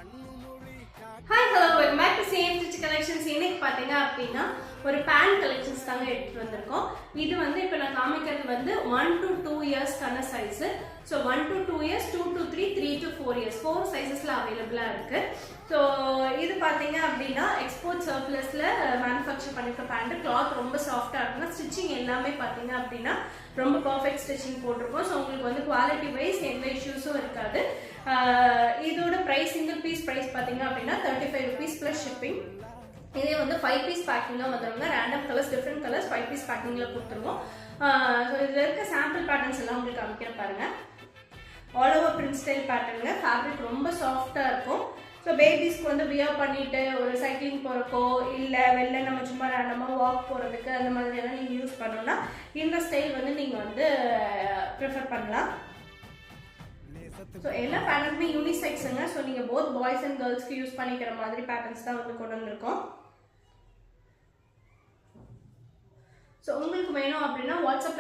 Hi, hello, welcome back to Same Stitch Collections. இன்னைக்கு பாத்தீங்க அப்படினா ஒரு பேண்ட் கலெக்ஷன்ஸ் தாங்க எடுத்துட்டு வந்திருக்கோம். இது வந்து இப்போ நான் காமிக்கிறது வந்து 1 to 2 இயர்ஸ் கான size. So 1 to 2 years, 2 to 3, 3 to 4 years. 4 சைஸஸ்ல அவேலபிளா இருக்கு. So இது பாத்தீங்க அப்படினா எக்ஸ்போர்ட் சர்ப்ளஸ்ல manufacture பண்ணிருக்க பேண்ட். கிளாத் ரொம்ப சாஃப்ட்டா இருக்குங்க. ஸ்டிச்சிங் எல்லாமே பாத்தீங்க அப்படினா ரொம்ப பெர்ஃபெக்ட் ஸ்டிச்சிங் போட்டுருக்கோம். So உங்களுக்கு வந்து குவாலிட்டி வைஸ் எந்த இஷ்யூஸும் இருக்காது. இதோட பிரைஸ் சிங்கிள் பீஸ் பிரைஸ் பாத்தீங்க அப்படினா 35 rupees plus shipping. இதே வந்து 5 பீஸ் பேக்கிங்ல வந்துருங்க. Random colours different colours 5 piece பேக்கிங்ல கொடுத்துருவோம். ஸோ இதில் இருக்க சாம்பிள் பேட்டர்ன்ஸ் எல்லாம் உங்களுக்கு காமிக்கிற பாருங்க. ஆல் ஓவர் பிரிண்ட் ஸ்டைல் பேட்டர்னுங்க. ஃபேப்ரிக் ரொம்ப சாஃப்டா இருக்கும். ஸோ பேபிஸ்க்கு வந்து வியர் பண்ணிட்டு ஒரு சைக்கிளிங் போகிறக்கோ இல்லை வெளில நம்ம சும்மா ரேண்டமாக வாக் போகிறதுக்கு அந்த மாதிரியெல்லாம் நீங்கள் யூஸ் பண்ணோன்னா இந்த ஸ்டைல் வந்து நீங்கள் வந்து ப்ரிஃபர் பண்ணலாம். ஸோ எல்லா பேட்டர்னுமே யூனிசெக்ஸுங்க. ஸோ நீங்கள் போத் பாய்ஸ் அண்ட் கேர்ள்ஸ்க்கு யூஸ் பண்ணிக்கிற மாதிரி பேட்டர்ன்ஸ் தான் வந்து கொண்டு வந்திருக்கோம். ஸோ உங்களுக்கு வேணும் அப்படின்னா வாட்ஸ்அப்பில்